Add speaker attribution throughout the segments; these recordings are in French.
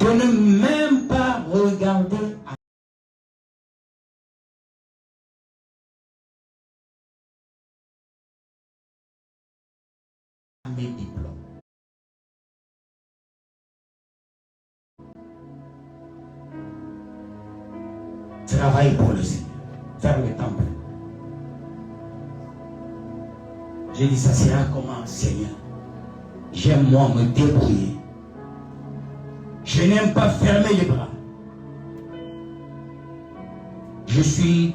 Speaker 1: de ne même pas regarder à mes diplômes. Travaille pour le Seigneur, faire le temple. J'ai dit, ça sera comment, Seigneur? J'aime moi me débrouiller. Je n'aime pas fermer les bras. Je suis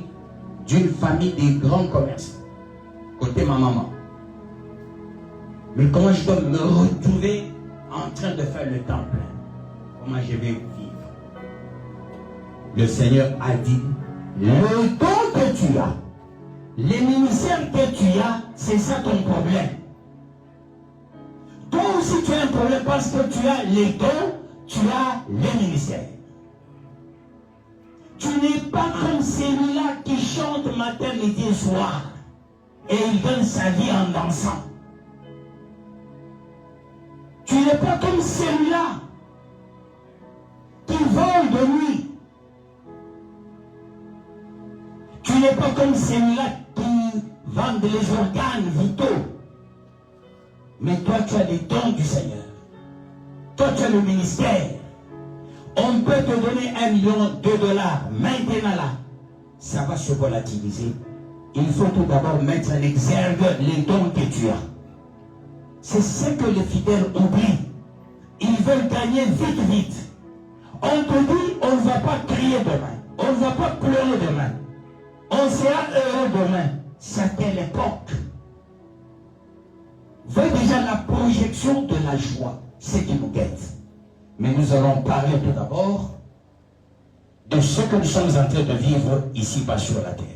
Speaker 1: d'une famille de grands commerçants, côté ma maman. Mais comment je dois me retrouver en train de faire le temps plein? Comment je vais vivre? Le Seigneur a dit, le don que tu as, les ministères que tu as, c'est ça ton problème. Toi aussi tu as un problème parce que tu as les dons, tu as les ministères. Tu n'es pas comme celui-là qui chante matin, midi et soir et il donne sa vie en dansant. Tu n'es pas comme celui-là qui vole de nuit. Tu n'es pas comme celui-là qui vend les organes vitaux. Mais toi, tu as les dons du Seigneur. Toi, tu as le ministère. On peut te donner $1 million, $2. Maintenant là, ça va se volatiliser. Il faut tout d'abord mettre en exergue les dons que tu as. C'est ce que les fidèles oublient. Ils veulent gagner vite, vite. On te dit, on ne va pas crier demain. On ne va pas pleurer demain. On sera heureux demain. C'est à quelle époque? Voyez déjà la projection de la joie, ce qui nous guette. Mais nous allons parler tout d'abord de ce que nous sommes en train de vivre ici-bas sur la terre.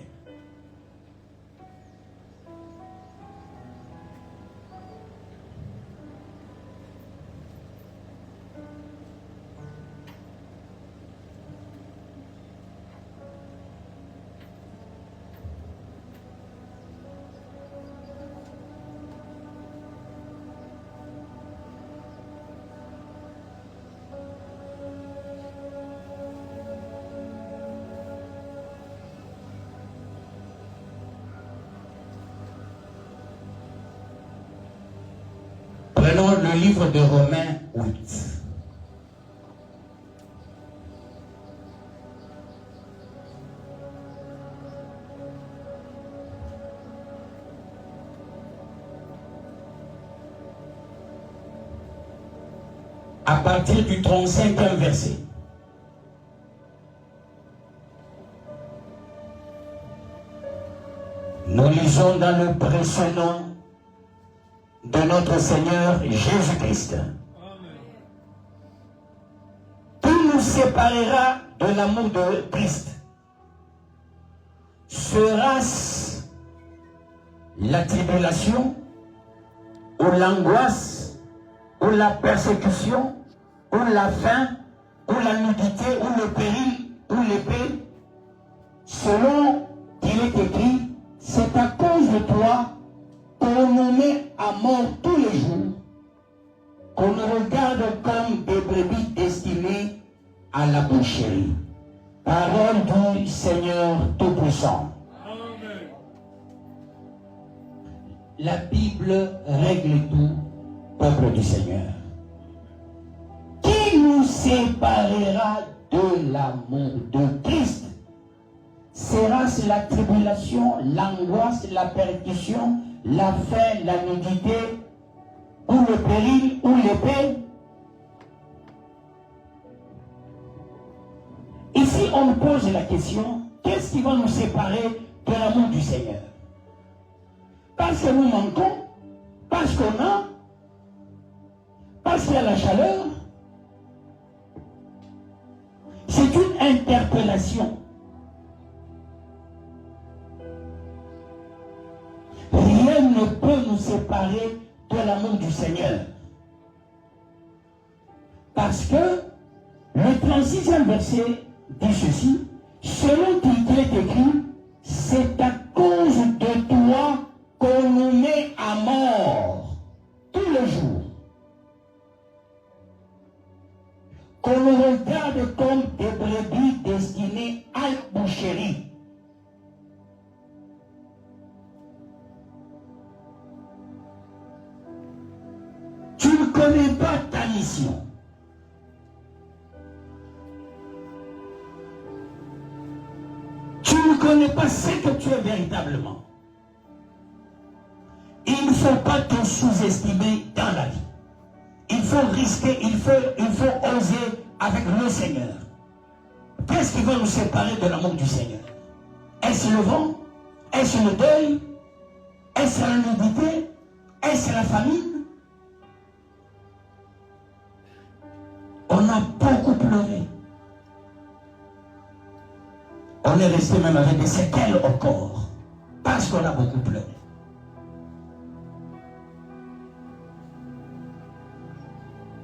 Speaker 1: Prenons le livre de Romains 8. À partir du 35e verset. Nous lisons dans le précieux nom de notre Seigneur Jésus-Christ. Qui nous séparera de l'amour de Christ? Sera-ce la tribulation, ou l'angoisse, ou la persécution, ou la faim, ou la nudité, ou le péril, ou l'épée? Selon qu'il est écrit, c'est à cause de toi qu'on nous met à mort tous les jours, qu'on nous regarde comme des brebis destinées à la boucherie. Parole du Seigneur Tout-Puissant. La Bible règle tout, peuple du Seigneur. Qui nous séparera de l'amour de Christ? Sera-ce la tribulation, l'angoisse, la persécution, la faim, la nudité, ou le péril, ou l'épée? Ici, on pose la question, qu'est-ce qui va nous séparer de l'amour du Seigneur? Parce que nous manquons, parce qu'on a, parce qu'il y a la chaleur. C'est une interpellation. Rien ne peut nous séparer de l'amour du Seigneur. Parce que le 36e verset dit ceci, selon qu'il est écrit, c'est à cause de toi qu'on nous met à mort tous les jours. Qu'on qu'on nous regarde comme des brebis destinées à la boucherie. Tu ne connais pas ta mission. Tu ne connais pas ce que tu es véritablement. Il ne faut pas te sous-estimer dans la vie. Il faut risquer, il faut oser avec le Seigneur. Qu'est-ce qui va nous séparer de l'amour du Seigneur? Est-ce le vent? Est-ce le deuil? Est-ce la nudité? Est-ce la famine? On a beaucoup pleuré. On est resté même avec des séquelles au corps. Parce qu'on a beaucoup pleuré.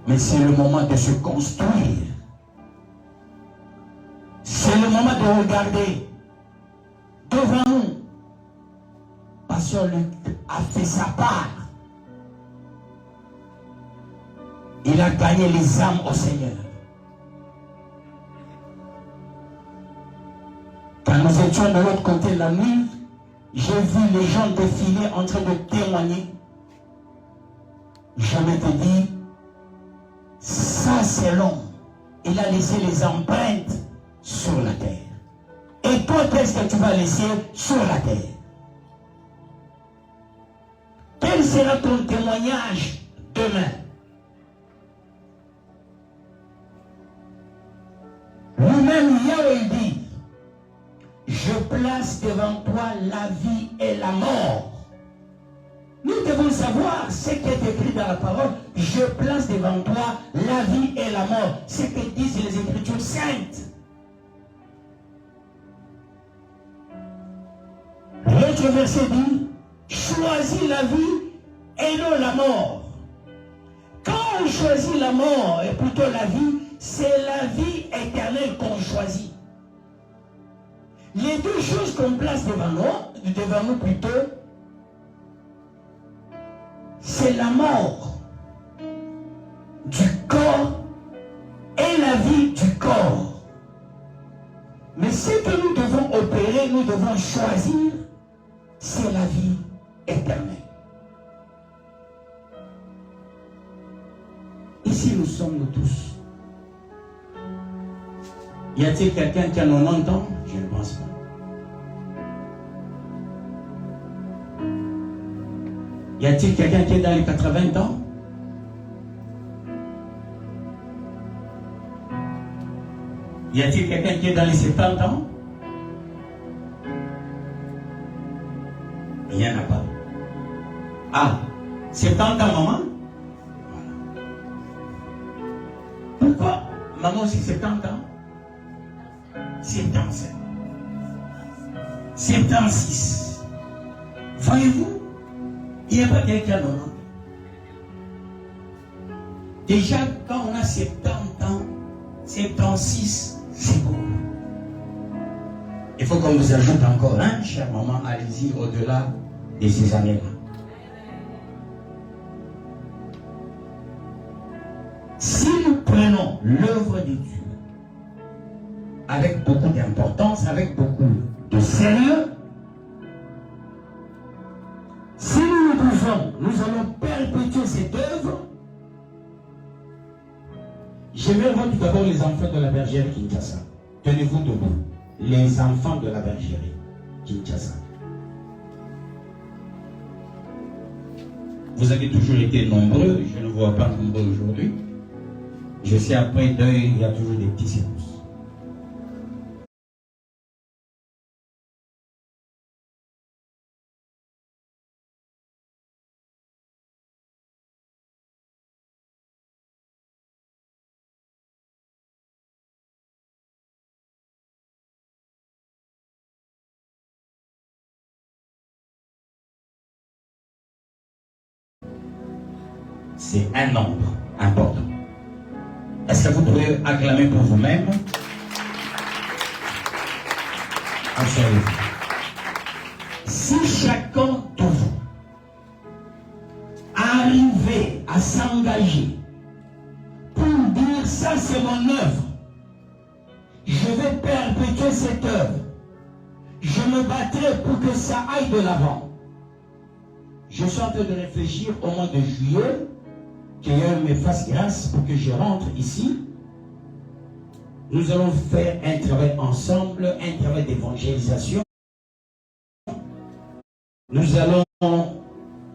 Speaker 1: Mais c'est le moment de se construire. C'est le moment de regarder devant nous. Pasteur Luc a fait sa part. Il a gagné les âmes au Seigneur. Quand nous étions de l'autre côté de la nuit, j'ai vu les gens défiler en train de témoigner. Je m'étais dit, ça c'est l'homme. Il a laissé les empreintes sur la terre. Et toi, qu'est-ce que tu vas laisser sur la terre? Quel sera ton témoignage demain? Lui-même, Yahweh dit, je place devant toi la vie et la mort. Nous devons savoir ce qui est écrit dans la parole. Je place devant toi la vie et la mort. Ce que disent les Écritures saintes. L'autre verset dit, choisis la vie et non la mort. Quand on choisit la mort, et plutôt la vie, c'est la vie éternelle qu'on choisit. Les deux choses qu'on place devant nous plutôt, c'est la mort du corps et la vie du corps. Mais ce que nous devons opérer, nous devons choisir, c'est la vie éternelle. Ici, nous sommes nous tous. Y a-t-il quelqu'un qui a 90 ans? Je ne pense pas. Y a-t-il quelqu'un qui est dans les 80 ans? Y a-t-il quelqu'un qui est dans les 70 ans? Il n'y en a pas. Ah, 70 ans, maman? Pourquoi? Maman aussi 70 ans? 77. 76. Voyez-vous? Il n'y a pas quelqu'un non. Déjà, quand on a 70 ans, 76, c'est beau. Il faut qu'on vous ajoute encore, hein, chère maman, allez-y au-delà de ces années-là. Si nous prenons l'œuvre de Dieu avec beaucoup d'importance, avec beaucoup de sérieux, si nous le pouvons, nous allons perpétuer cette œuvre. J'aimerais voir tout d'abord les enfants de la bergerie Kinshasa. Tenez-vous debout. Les enfants de la bergerie Kinshasa. Vous avez toujours été nombreux, je ne vois pas nombreux aujourd'hui. Je sais, après deuil, il y a toujours des petits silences. C'est un nombre important. Est-ce que vous pouvez acclamer pour vous-même? Absolument. Si chacun de vous arrivait à s'engager pour dire ça c'est mon œuvre. Je vais perpétuer cette œuvre. Je me battrai pour que ça aille de l'avant. Je suis en train de réfléchir au mois de juillet, que Dieu me fasse grâce pour que je rentre ici. Nous allons faire un travail ensemble, un travail d'évangélisation. Nous allons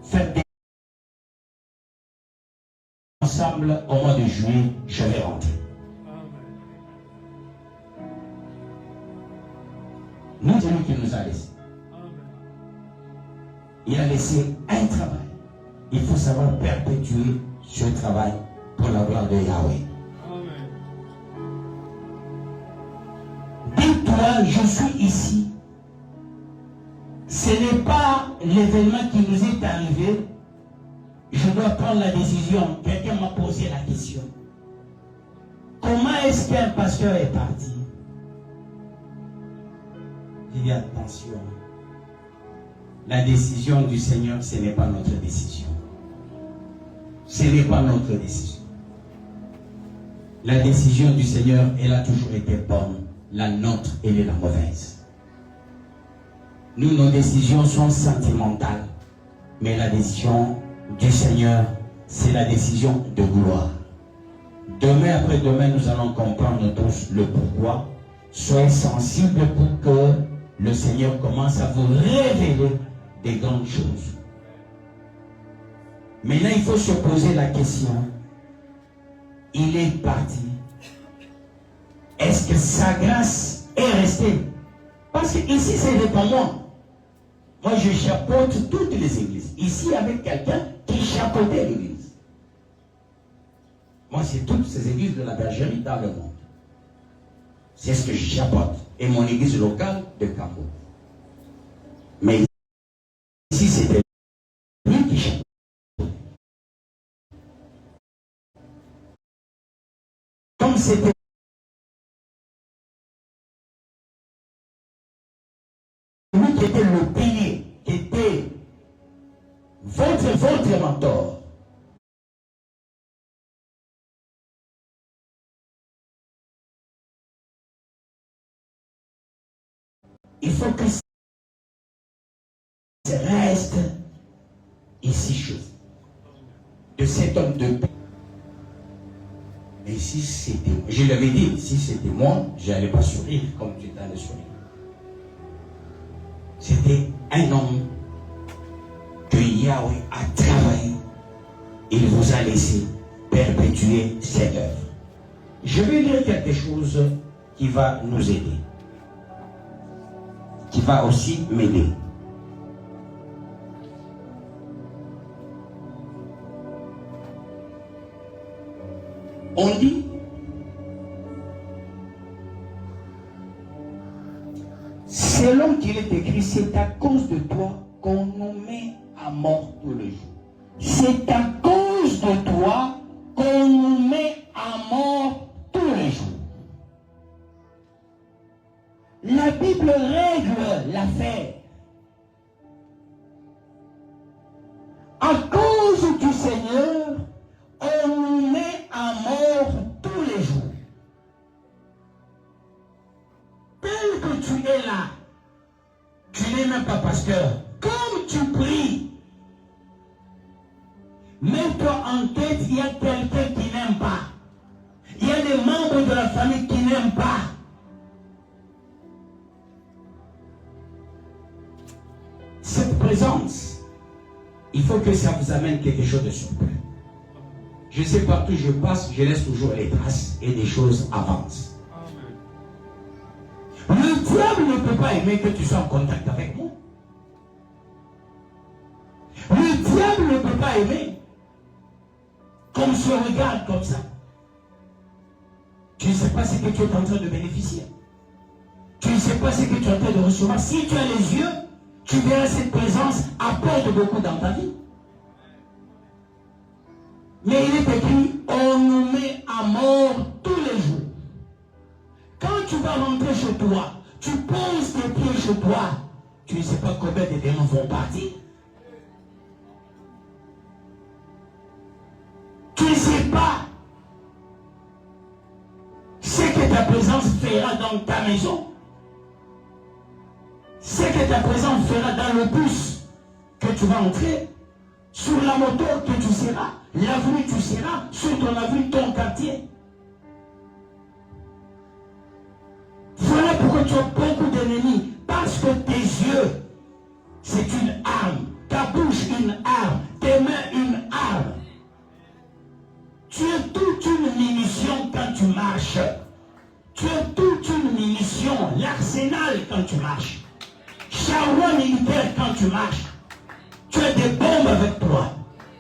Speaker 1: faire des ensemble au mois de juillet. Je vais rentrer. Nous, c'est lui qui nous a laissé. Il a laissé un travail. Il faut savoir perpétuer ce travail pour la gloire de Yahweh. Dis-toi, je suis ici. Ce n'est pas l'événement qui nous est arrivé. Je dois prendre la décision. Quelqu'un m'a posé la question. Comment est-ce qu'un pasteur est parti? Il y a attention. La décision du Seigneur, ce n'est pas notre décision. Ce n'est pas notre décision. La décision du Seigneur, elle a toujours été bonne. La nôtre, elle est la mauvaise. Nous, nos décisions sont sentimentales. Mais la décision du Seigneur, c'est la décision de gloire. Demain après demain, nous allons comprendre tous le pourquoi. Soyez sensibles pour que le Seigneur commence à vous révéler des grandes choses. Maintenant, il faut se poser la question. Il est parti. Est-ce que sa grâce est restée? Parce que ici, ce n'est pas moi. Moi, je chapeaute toutes les églises. Ici, il y avait quelqu'un qui chapeautait l'église. Moi, c'est toutes ces églises de la bergerie dans le monde. C'est ce que je chapeaute. Et mon église locale de Cambo. Mais ici, c'était lui qui chapeaute. Comme c'était lui qui était le pilier, qui était votre mentor. Il faut que ça reste ici chez vous. De cet homme de paix. Mais si c'était, je l'avais dit, si c'était moi, je n'allais pas sourire comme tu t'en es sourire. C'était un homme que Yahweh a travaillé. Il vous a laissé perpétuer cette œuvre. Je vais lire quelque chose qui va nous aider. Qui va aussi m'aider. On dit, selon qu'il est écrit, c'est à cause de toi qu'on nous met à mort tous les jours. C'est à cause de toi qu'on nous met à mort tous les jours. La Bible règle l'affaire. À cause du Seigneur, on nous met à mort tous les jours. Tel que tu es là, tu n'es même pas pasteur. Comme tu pries, mets-toi en tête, il y a quelqu'un qui n'aime pas. Il y a des membres de la famille qui n'aiment pas. Cette présence, il faut que ça vous amène quelque chose de surprenant. Je sais, partout où je passe, je laisse toujours les traces et des choses avancent. Le diable ne peut pas aimer que tu sois en contact avec moi. Le diable ne peut pas aimer qu'on se regarde comme ça. Tu ne sais pas ce que tu es en train de bénéficier. Tu ne sais pas ce que tu es en train de recevoir. Si tu as les yeux, tu verras cette présence apporte beaucoup dans ta vie. Mais il est écrit, on nous met à mort tous les jours. Quand tu vas rentrer chez toi, tu poses tes pieds chez toi, tu ne sais pas combien de démons vont partir. Tu ne sais pas. ta présence fera dans ta maison, ce que ta présence fera dans le bus que tu vas entrer, sur la moto que tu seras, l'avenue tu seras, sur ton avenue, ton quartier. Voilà pourquoi tu as beaucoup d'ennemis. Parce que tes yeux, c'est une arme. Ta bouche, une arme. Tes mains, une arme. Tu es toute une munition quand tu marches. Tu es toute une munition. L'arsenal quand tu marches. Charbon militaire quand tu marches. Tu as des bombes avec toi.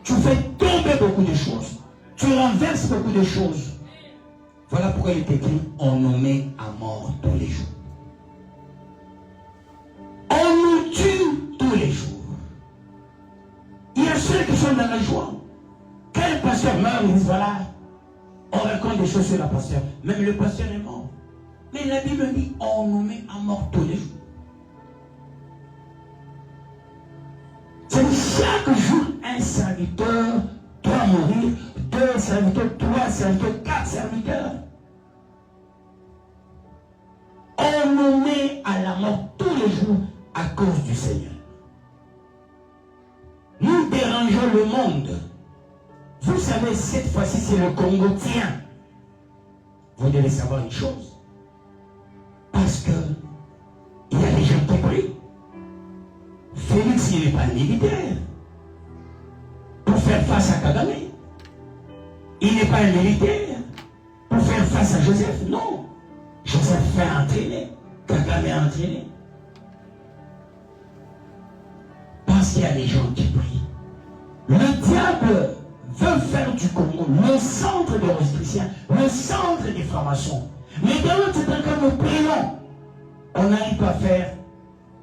Speaker 1: Tu fais tomber beaucoup de choses. Tu renverses beaucoup de choses. Voilà pourquoi il est écrit, on nous met à mort tous les jours. On nous tue tous les jours. Il y a ceux qui sont dans la joie. Quand le pasteur meurt, ils disent, voilà, on raconte des choses sur la pasteur. Même le pasteur est mort. Mais la Bible dit, on nous met à mort tous les jours. C'est chaque jour un serviteur doit mourir, 2 serviteurs, 3 serviteurs, 4 serviteurs. On nous met à la mort tous les jours à cause du Seigneur. Nous dérangeons le monde. Vous savez, cette fois-ci, c'est le Congo tient. Vous devez savoir une chose. Parce que il y a des gens qui prient. Félix, il n'est pas militaire. Pour faire face à Kagame. Il n'est pas un militaire. Pour faire face à Joseph, non. Joseph fait entraîner. Kagame a entraîné. Parce qu'il y a des gens qui prient. Le diable veut faire du Congo le centre de restriction, le centre des formations. Mais dans l'autre temps, quand nous prions, on n'arrive pas à faire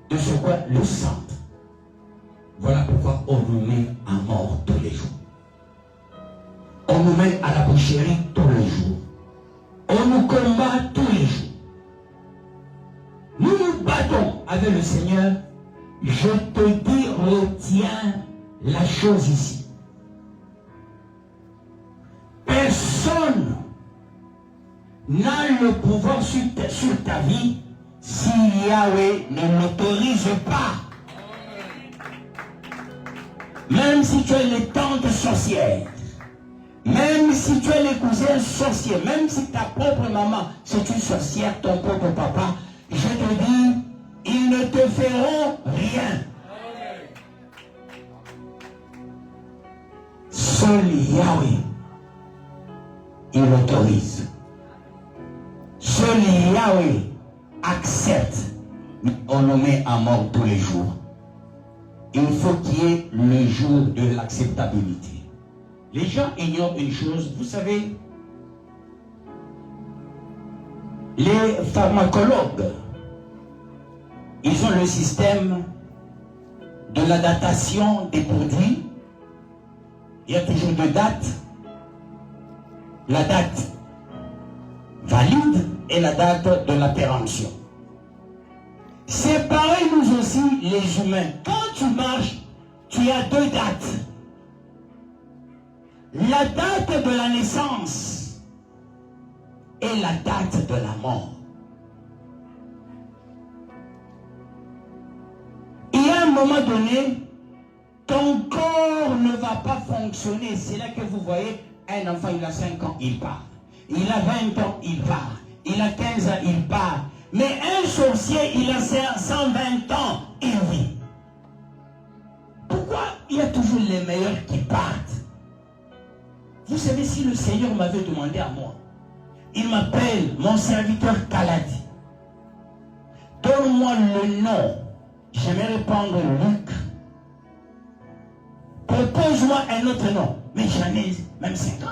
Speaker 1: de ce quoi le centre. Voilà pourquoi on nous met à mort tous les jours. On nous met à la boucherie tous les jours. On nous combat tous les jours. Nous nous battons avec le Seigneur. Je te dis, retiens la chose ici. Personne n'a le pouvoir sur ta vie si Yahweh ne l'autorise pas. Même si tu es les tantes sorcières, même si tu es les cousins sorciers, même si ta propre maman c'est une sorcière, ton propre papa, je te dis, ils ne te feront rien. Seul Yahweh, il autorise. Seul Yahweh accepte. On nous met à mort tous les jours. Il faut qu'il y ait le jour de l'acceptabilité. Les gens ignorent une chose, vous savez, les pharmacologues, ils ont le système de la datation des produits. Il y a toujours deux dates. La date valide et la date de la péremption. C'est pareil nous aussi les humains. Quand tu marches, tu as deux dates. La date de la naissance et la date de la mort. Il y a un moment donné, ton corps ne va pas fonctionner. C'est là que vous voyez, un enfant, il a 5 ans, il part. Il a 20 ans, il part. Il a 15 ans, il part. Mais un sorcier, il a 120 ans, il vit. Pourquoi il y a toujours les meilleurs qui partent? Vous savez, si le Seigneur m'avait demandé à moi, il m'appelle mon serviteur Kaladi. Donne-moi le nom. J'aimerais prendre Luc. Propose-moi un autre nom. Mais j'en ai même 50.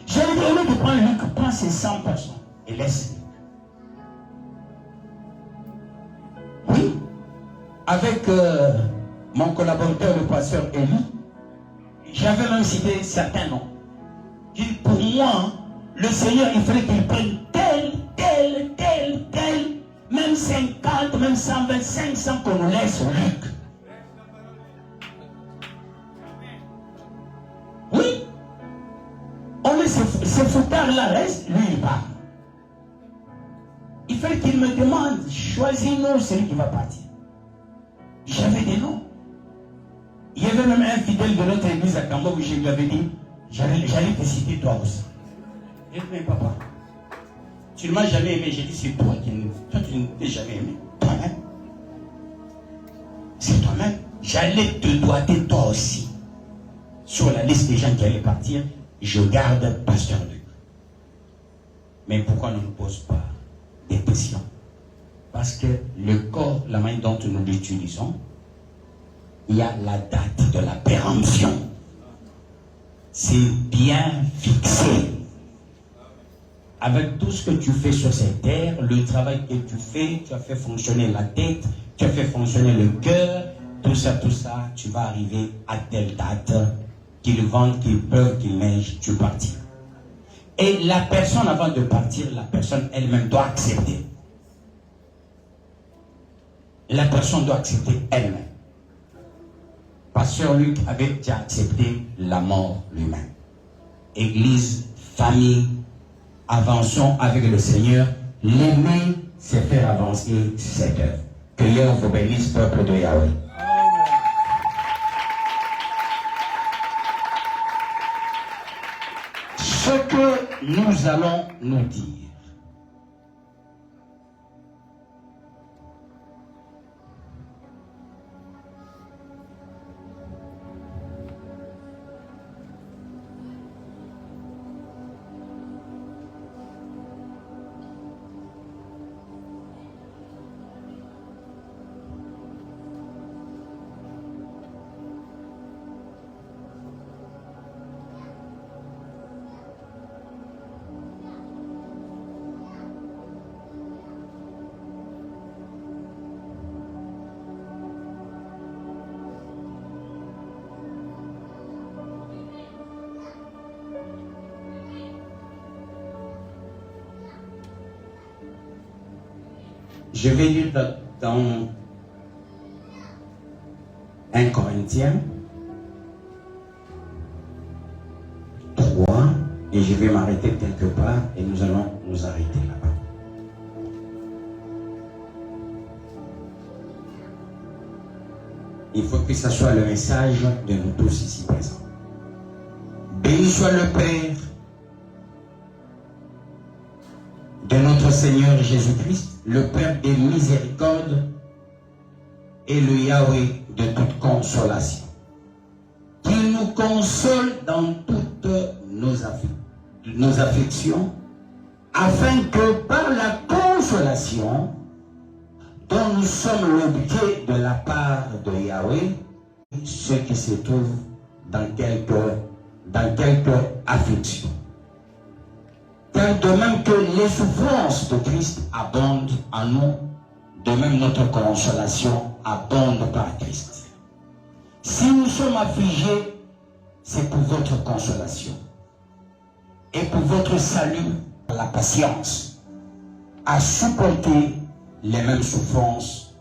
Speaker 1: J'aimerais, au lieu de prendre Luc, prends ces 100 personnes et laisse Luc. Oui. Avec mon collaborateur, le pasteur Élie, j'avais même cité certains noms. Pour moi, le Seigneur, il fallait qu'il prenne tel, même 50, même 120, 500 qu'on nous laisse Luc. Oui. On met ces foutards-là, reste, lui il part. Il fallait qu'il me demande, choisis-nous celui qui va partir. J'avais des noms. Il y avait même un fidèle de notre église à Cambo où je lui avais dit, j'allais te citer toi aussi. Il dit, mais papa, tu ne m'as jamais aimé. J'ai dit, c'est toi qui ne t'es jamais aimé. Toi-même. C'est toi-même. J'allais te doiter toi aussi. Sur la liste des gens qui allaient partir, je garde Pasteur Luc. Mais pourquoi on ne nous pose pas des questions? Parce que le corps, la manière dont nous l'utilisons, il y a la date de la péremption. C'est bien fixé. Avec tout ce que tu fais sur cette terre, le travail que tu as fait fonctionner la tête, tu as fait fonctionner le cœur, tout ça, tu vas arriver à telle date, qu'il vente, qu'il pleuve, qu'il neige, tu partis. Et la personne, avant de partir, la personne elle-même doit accepter. La personne doit accepter elle-même. Pasteur Luc avait déjà accepté la mort lui-même. Église, famille, avançons avec le Seigneur. L'aimer, c'est faire avancer cette œuvre. Que Dieu vous bénisse, peuple de Yahweh. Ce que nous allons nous dire. Je vais lire dans 1 Corinthiens 3 et je vais m'arrêter quelque part et nous allons nous arrêter là-bas. Il faut que ce soit le message de nous tous ici présents. Béni soit le Père de notre Seigneur Jésus-Christ, le Père des miséricordes et le Yahweh de toute consolation, qui nous console dans toutes nos afflictions, afin que par la consolation dont nous sommes l'objet de la part de Yahweh, ceux qui se trouvent dans quelque affliction. Car de même que les souffrances de Christ abondent en nous, de même notre consolation abonde par Christ. Si nous sommes affligés, c'est pour votre consolation et pour votre salut, la patience, à supporter les mêmes souffrances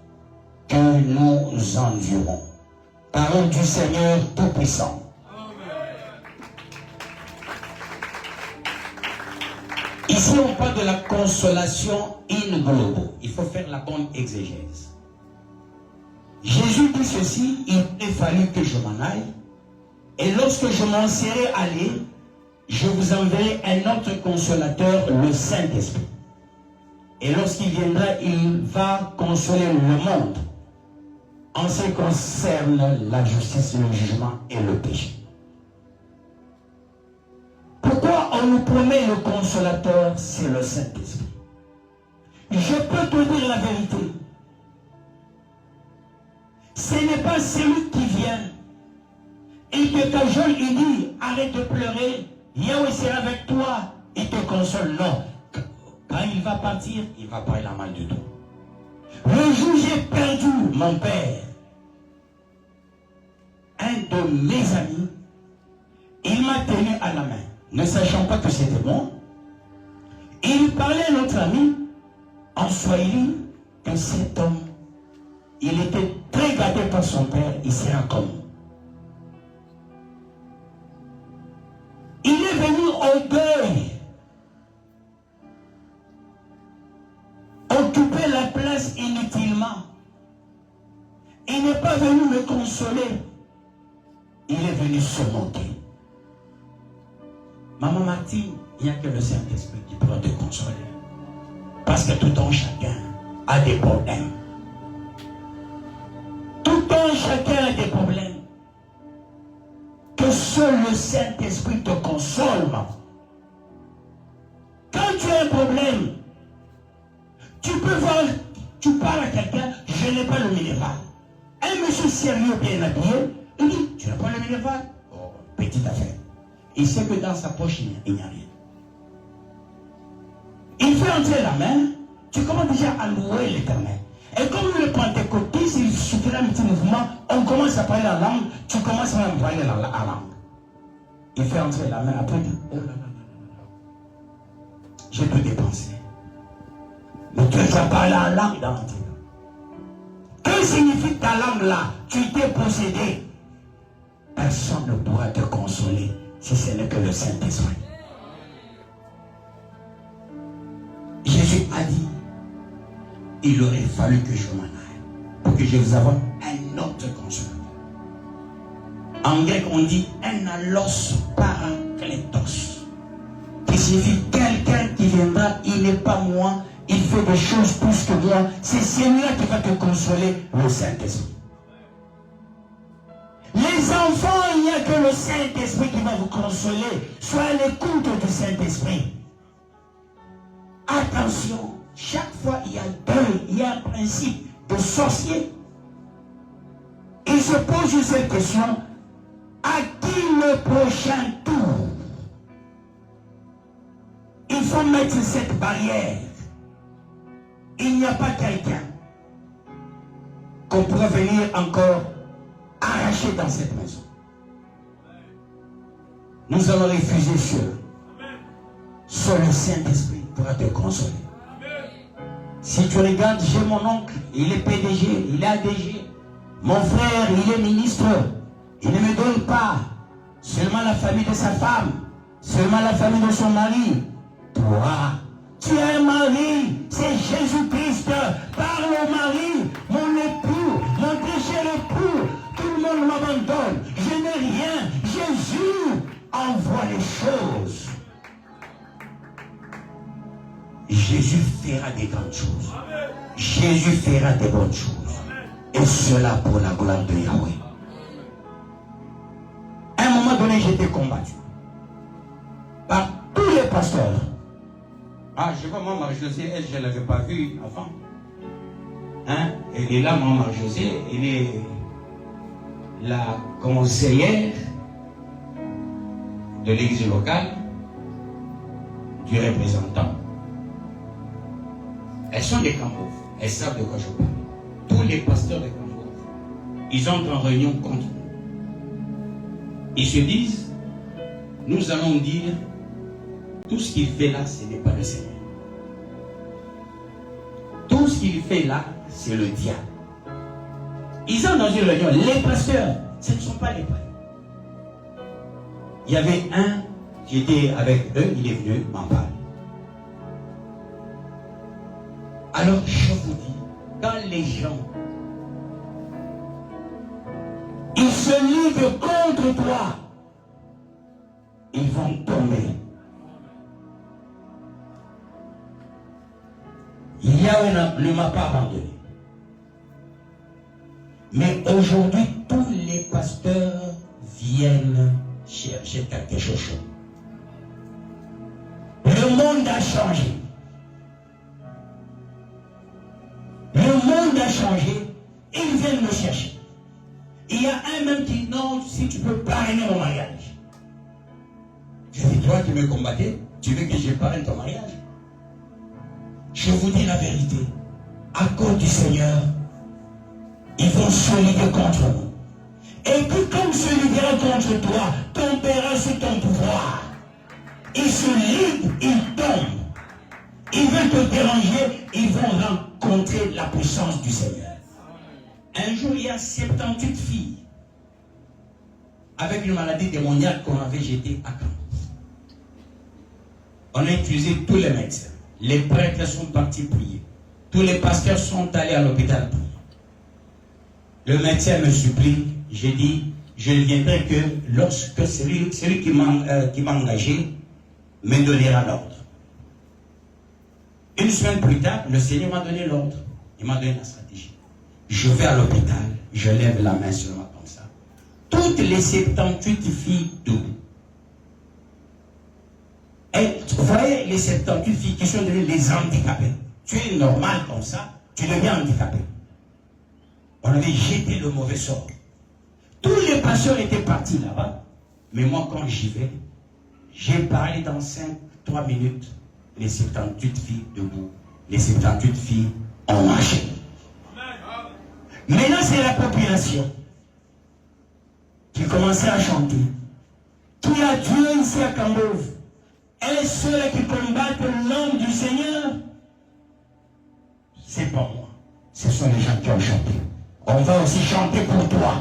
Speaker 1: que nous endurons. Parole du Seigneur Tout-Puissant. Ici, on parle de la consolation in globo. Il faut faire la bonne exégèse. Jésus dit ceci, il est fallu que je m'en aille. Et lorsque je m'en serai allé, je vous enverrai un autre consolateur, le Saint-Esprit. Et lorsqu'il viendra, il va consoler le monde en ce qui concerne la justice, le jugement et le péché. Pourquoi on nous promet le consolateur? C'est le Saint-Esprit. Je peux te dire la vérité. Ce n'est pas celui qui vient et que ta jeune il dit arrête de pleurer, Yahweh sera avec toi, il te console. Non. Quand il va partir, il ne va pas aller mal du tout. Le jour où j'ai perdu mon père, un de mes amis, il m'a tenu à la main, ne sachant pas que c'était moi. Il parlait à notre ami en Swahili que cet homme, il était très gâté par son père, il sera comme nous. Il est venu au deuil. occuper la place inutilement. Il n'est pas venu me consoler. Il est venu surmonter. Maman Martine, il n'y a que le Saint-Esprit qui pourra te consoler. Parce que tout un chacun a des problèmes. Tout un chacun a des problèmes. Que seul le Saint-Esprit te console, maman. Quand tu as un problème, tu peux voir, tu parles à quelqu'un, je n'ai pas le minéral. Un monsieur sérieux bien habillé, il dit, tu n'as pas le minéral? Oh, petite affaire. Il sait que dans sa poche, il n'y a rien. Il fait entrer la main, tu commences déjà à louer l'Éternel. Et comme le pentecôtiste, il suffira un petit mouvement, on commence à parler la langue, tu commences à parler la langue. Il fait entrer la main, après, oh là là là là. J'ai tout dépensé. Mais tu as parlé en langue dans l'antenne. Que signifie ta langue là? Tu t'es possédé. Personne ne pourra te consoler si ce n'est que le Saint-Esprit. Jésus a dit, il aurait fallu que je m'en aille pour que je vous avance un autre consolateur. En grec, on dit un allos parakletos, qui signifie quelqu'un qui viendra, il n'est pas moi, il fait des choses plus que moi. C'est celui-là qui va te consoler, le Saint-Esprit. Les enfants, il n'y a que le Saint-Esprit qui va vous consoler. Sois à l'écoute du Saint-Esprit. Attention, chaque fois il y a deuil, il y a un principe de sorcier. Il se pose cette question, à qui le prochain tour? Il faut mettre cette barrière. Il n'y a pas quelqu'un qu'on pourrait venir encore arracher dans cette maison. Nous allons refuser cela. Seul le Saint-Esprit pourra te consoler. Si tu regardes, j'ai mon oncle, il est PDG, il est ADG. Mon frère, il est ministre. Il ne me donne pas seulement la famille de sa femme, seulement la famille de son mari. Toi, tu as un mari, c'est Jésus-Christ. Parle au mari, mon époux, mon très cher époux. Tout le monde m'abandonne. Je n'ai rien. Jésus envoie les choses. Jésus fera des grandes choses. Jésus fera des bonnes choses. Et cela pour la gloire de Yahweh. À un moment donné, j'étais combattu par tous les pasteurs. Ah, je vois moi, Marie-Josée, elle, je ne l'avais pas vue avant. Hein? Elle est là, moi, Marie-Josée, elle est la conseillère de l'église locale, du représentant. Elles sont des Cambos, elles savent de quoi je parle. Tous les pasteurs de Cambos, ils entrent en réunion contre nous. Ils se disent, nous allons dire, tout ce qu'il fait là, ce n'est pas le Seigneur. Tout ce qu'il fait là, c'est le diable. Ils sont dans une réunion, les pasteurs, ce ne sont pas les païens. Il y avait un qui était avec eux, il est venu m'en parler. Alors je vous dis, quand les gens, ils se livrent contre toi, ils vont tomber. Il y a un ne m'a pas abandonné. Mais aujourd'hui, tous les pasteurs viennent chercher quelque chose. Le monde a changé. Le monde a changé. Ils viennent me chercher. Il y a un même qui dit non, si tu peux parrainer mon mariage. Je dis, toi qui me combattais, tu veux que je parraine ton mariage? Je vous dis la vérité. À cause du Seigneur, ils vont se livrer contre nous. Et puis comme se livrer contre toi, tombera sous ton pouvoir. Ils se livrent, ils tombent. Ils veulent te déranger, ils vont rencontrer la puissance du Seigneur. Un jour, il y a 78 filles avec une maladie démoniaque qu'on avait jetée à Caen. On a utilisé tous les médecins. Les prêtres sont partis prier. Tous les pasteurs sont allés à l'hôpital. Le médecin me supplie. J'ai dit, je ne viendrai que lorsque celui qui m'a engagé me donnera l'ordre. Une semaine plus tard, le Seigneur m'a donné l'ordre. Il m'a donné la stratégie. Je vais à l'hôpital, je lève la main seulement comme ça. Toutes les 78 filles debout. Et vous voyez les 78 filles qui sont devenues les handicapées. Tu es normal comme ça, tu deviens handicapé. On avait jeté le mauvais sort. Tous les pasteurs étaient partis là-bas. Mais moi, quand j'y vais, j'ai parlé dans 3 minutes. Les 78 filles debout. Les 78 filles ont marché. Maintenant, c'est la population qui commençait à chanter. Qui a Dieu ici à Cambove? Et ceux qui combattent l'homme du Seigneur, c'est pas moi. Ce sont les gens qui ont chanté. On va aussi chanter pour toi.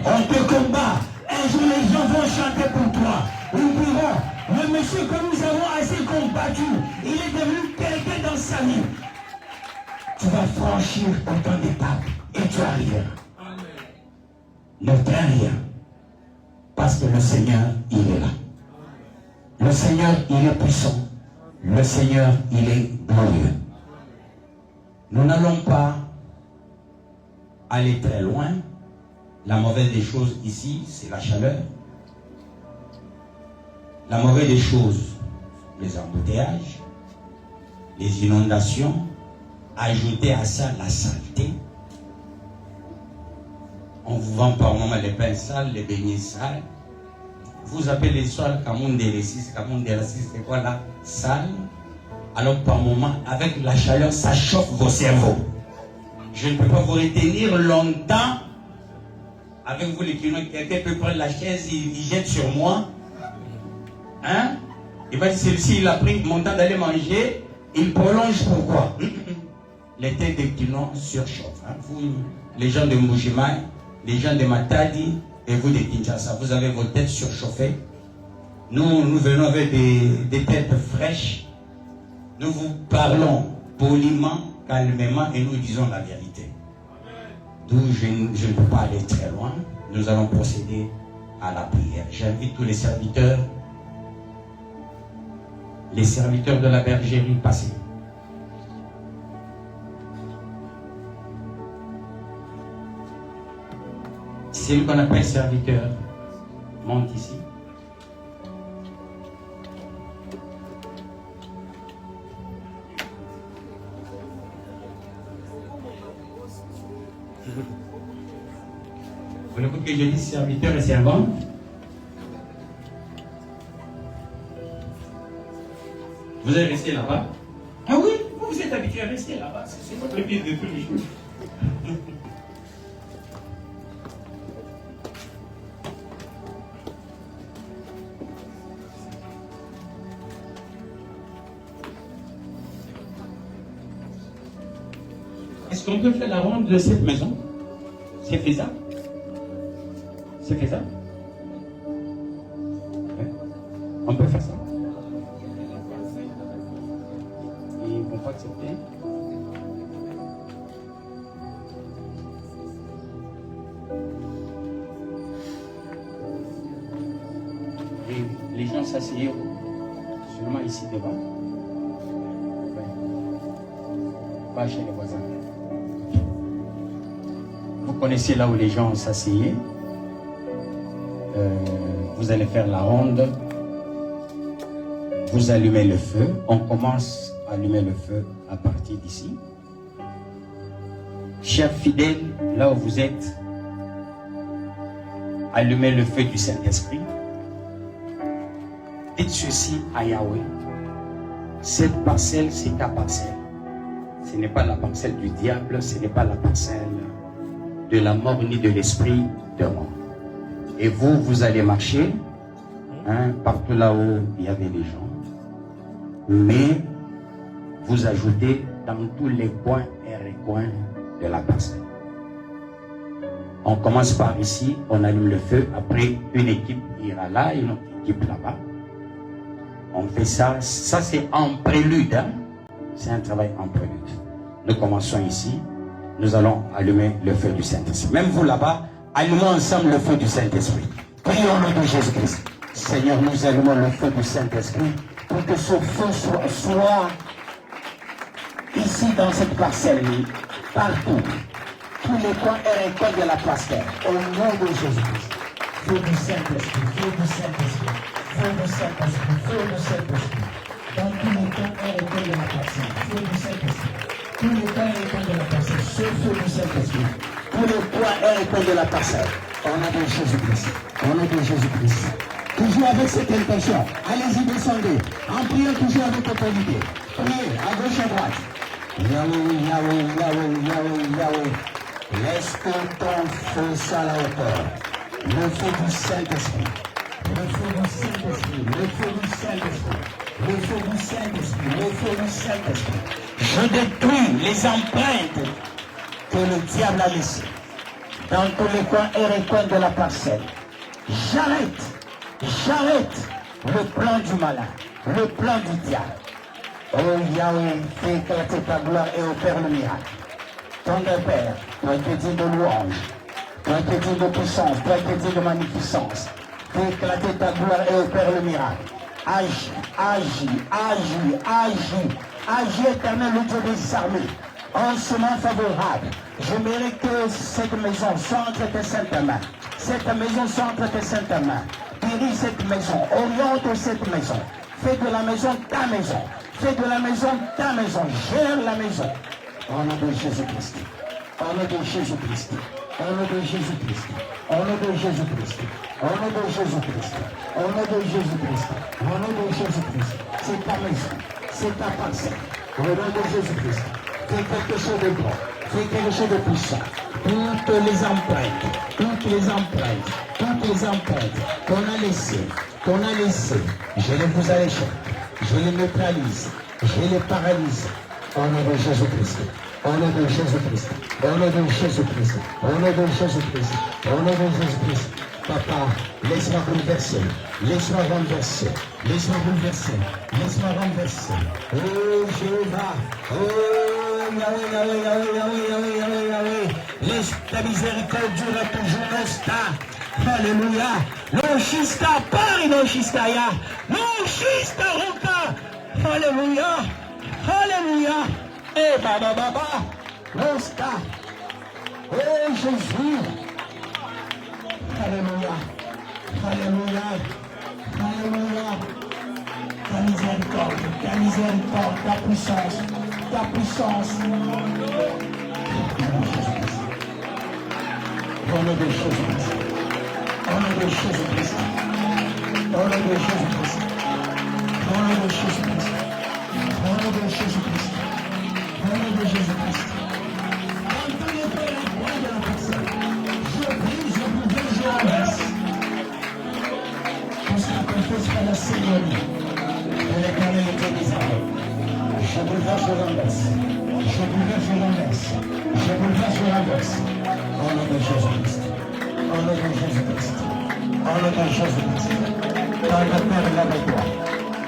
Speaker 1: On te combat. Un jour, les gens vont chanter pour toi. Nous dirons, le monsieur que nous avons assez combattu, il est devenu quelqu'un dans sa vie. Tu vas franchir autant d'étapes et tu arriveras. Ne crains rien. Parce que le Seigneur, il est là. Le Seigneur, il est puissant. Le Seigneur, il est glorieux. Nous n'allons pas aller très loin. La mauvaise des choses ici, c'est la chaleur. La mauvaise des choses, les embouteillages, les inondations. Ajoutez à ça la saleté. On vous vend par moment les pains sales, les beignets sales. Vous appelez les sols Kamundélésis, c'est quoi là? Sale. Alors par moment, avec la chaleur, ça chauffe vos cerveaux. Je ne peux pas vous retenir longtemps. Avec vous les clients, quelqu'un peut prendre la chaise, il jette sur moi. Hein? Il va dire, celui-ci, il a pris mon temps d'aller manger, il prolonge pourquoi? Les têtes des clients surchauffent. Hein? Vous, les gens de Mujimai, les gens de Matadi, et vous de Kinshasa, vous avez vos têtes surchauffées. Nous venons avec des têtes fraîches. Nous vous parlons poliment, calmement, et nous disons la vérité. D'où je ne peux pas aller très loin. Nous allons procéder à la prière. J'invite tous les serviteurs de la bergerie, passer. Celui qu'on appelle serviteur monte ici. Voulez-vous que je dise serviteur et servante? Vous allez rester là-bas? Ah oui, vous êtes habitué à rester là-bas. C'est votre vie de tous les jours. Est-ce qu'on peut faire la ronde de cette maison? C'est faisable? C'est faisable? Ouais. On peut faire ça? Ils ne vont pas accepter? Et les gens s'asseyent seulement ici devant. Ouais. Pas chez les voisins. Vous connaissez là où les gens s'asseyaient. Vous allez faire la ronde. Vous allumez le feu. On commence à allumer le feu à partir d'ici. Chers fidèles, là où vous êtes, allumez le feu du Saint-Esprit. Dites ceci à Yahweh. Cette parcelle, c'est ta parcelle. Ce n'est pas la parcelle du diable, ce n'est pas la parcelle de la mort ni de l'esprit de mort. Et vous, vous allez marcher partout là où il y avait les gens. Mais vous ajoutez dans tous les coins et recoins de la parcelle. On commence par ici, on allume le feu. Après, une équipe ira là, une autre équipe là-bas. On fait ça. Ça, c'est en prélude. C'est un travail en prélude. nous commençons ici. Nous allons allumer le feu du Saint-Esprit. Même vous là-bas, allumons ensemble le feu du Saint-Esprit. Prions au nom de Jésus-Christ. Seigneur, nous allumons le feu du Saint-Esprit pour que ce feu soit ici dans cette parcelle, partout. Tous les coins et recoins de la parcelle. Au nom de Jésus-Christ. Feu du Saint-Esprit, feu du Saint-Esprit, feu du Saint-Esprit, feu du Saint-Esprit. Dans tous les coins et recoins de la parcelle. Feu du Saint-Esprit. Tous les coins et recoins de la parcelle. Ce feu du Saint-Esprit. Tous les coins et recoins de la parcelle. Au nom de Jésus-Christ. Au nom de Jésus-Christ. Toujours avec cette intention. Allez-y, descendez. En priant toujours avec autorité. Priez à gauche et à droite. Yahweh, Yahweh, Yahweh, Yahweh, Yahweh. Laisse que ton feu soit à la hauteur. Le feu du Saint-Esprit. Le feu du Saint-Esprit. Le feu du Saint-Esprit. Le feu du Saint-Esprit. Le feu du Saint-Esprit. Je détruis les empreintes que le diable a laissées dans tous les coins et recoins de la parcelle. J'arrête le plan du malin, le plan du diable. Oh Yahweh, fais éclater ta gloire et opère le miracle. Ton Père, toi qui es digne de louange, toi qui es digne de puissance, toi qui es digne de magnificence, fais éclater ta gloire et opère le miracle. Agis, agis, agis, agis, agis éternel, le Dieu des armées. En ce moment favorable, je mérite que cette maison soit entre tes saintes mains. Cette maison soit entre tes saintes mains. Dirige cette maison, oriente cette maison. Fais de la maison ta maison. Fais de la maison ta maison. Gère la maison. Au nom de Jésus-Christ. Au nom de Jésus-Christ. Au nom de Jésus-Christ. Au nom de Jésus-Christ. Au nom de Jésus-Christ. Au nom de Jésus-Christ. Au nom de Jésus-Christ. C'est ta maison. C'est ta parcelle. Au nom de Jésus-Christ. Fais quelque chose de bon. Fais quelque chose de puissant. Toutes les empreintes qu'on a laissées, je les vous alléche, je les neutralise, je les paralyse. Au nom de Jésus-Christ. Au nom de Jésus-Christ. Au nom de Jésus-Christ. Au nom de Jésus-Christ. Au nom de Jésus-Christ. Papa, laisse-moi bouleverser. Laisse-moi renverser. Laisse-moi bouleverser. Laisse-moi renverser. Oh Jéhovah. Oh Yahweh, Yahweh, Yahweh, Yahweh, Yahweh, Yahweh, Yahweh. Laisse ta miséricorde durer toujours l'instant. Alléluia. Non chista pari, non chista ya. Non chista roka. Alléluia. Alléluia. Eh baba baba. Rosta. Oh Jésus. Alléluia. Alléluia. Alléluia. Ta miséricorde, ta miséricorde, ta puissance. Ta puissance. Au nom de Jésus-Christ. Au nom de Jésus-Christ. Au nom de Jésus-Christ. Au nom de Jésus-Christ. Au nom de Jésus-Christ. Au nom de Jésus-Christ. Dans tous les pays de la personne, je prie, je vous dis, je renverse. Tout ce qui confesse par la Seigneurie de l'éternité des armées. Je bouleverse, je renverse. Je bouleverse, je renverse. Je bouleverse, je renverse. Au nom de Jésus-Christ. Au nom de Jésus-Christ. Au nom de Jésus-Christ. Quand le Père est avec toi,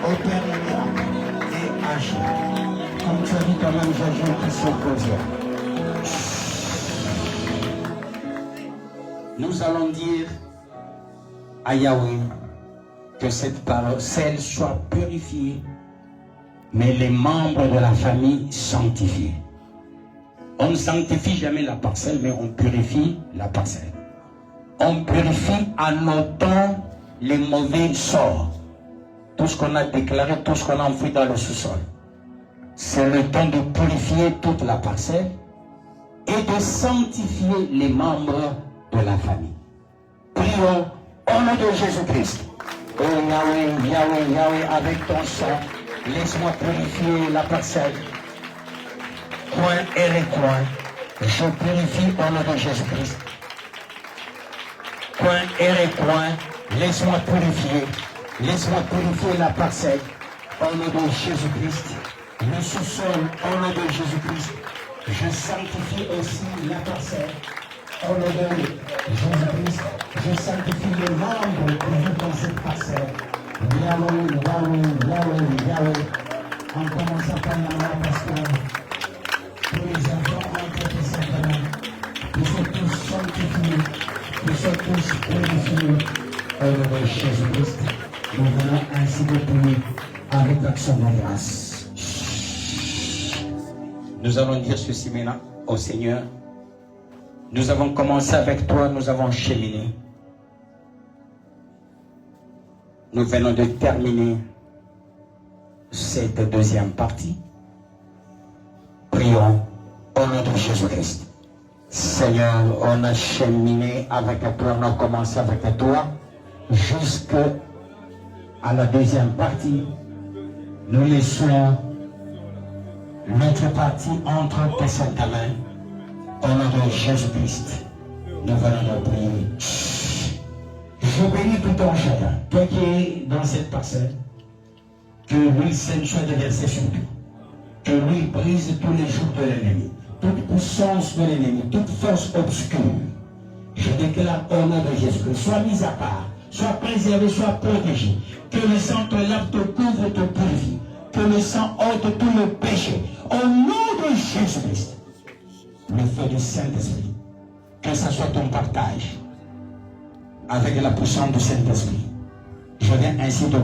Speaker 1: opère le miracle et agis. Comme tu as dit toi-même, j'agis qui s'oppose. Nous allons dire à Yahweh que cette parcelle soit purifiée, mais les membres de la famille sanctifiés. On ne sanctifie jamais la parcelle, mais on purifie la parcelle. On purifie en ôtant les mauvais sorts. Tout ce qu'on a déclaré, tout ce qu'on a enfoui dans le sous-sol. C'est le temps de purifier toute la parcelle et de sanctifier les membres de la famille. Prions au nom de Jésus-Christ. Oh Yahweh, Yahweh, Yahweh, avec ton sang, laisse-moi purifier la parcelle. Coin et recoin, je purifie au nom de Jésus-Christ. Coin et recoin, laisse-moi purifier la parcelle au nom de Jésus-Christ. Le sous-sol au nom de Jésus-Christ. Je sanctifie aussi la parcelle au nom de Jésus-Christ. Je sanctifie les membres qui vivent dans cette parcelle. Yahweh, Yahweh, Yahweh, Yahweh. En commençant par la pasteur. tous glorifiés au nom de Jésus-Christ. Nous venons ainsi de prier avec l'action de grâce. Nous allons dire ceci maintenant au Seigneur. Nous avons commencé avec toi, nous avons cheminé. Nous venons de terminer cette deuxième partie. Prions au nom de Jésus-Christ. Seigneur, on a cheminé avec toi, on a commencé avec toi jusqu'à la deuxième partie. Nous laissons notre partie entre tes saintes mains. Au nom de Jésus-Christ, nous venons de prier. Je bénis tout ton chacun, toi qui es dans cette parcelle, que lui Saint soit déversé sur toi, que lui brise tous les jours de l'ennemi, toute puissance de l'ennemi, toute force obscure. Je déclare au nom de Jésus-Christ, sois mis à part, sois préservé, sois protégé, que le sang te lave, te couvre, te purifie, que le sang ôte tout le péché. Au nom de Jésus-Christ, le feu du Saint-Esprit, que ce soit ton partage avec la puissance du Saint-Esprit. Je viens ainsi de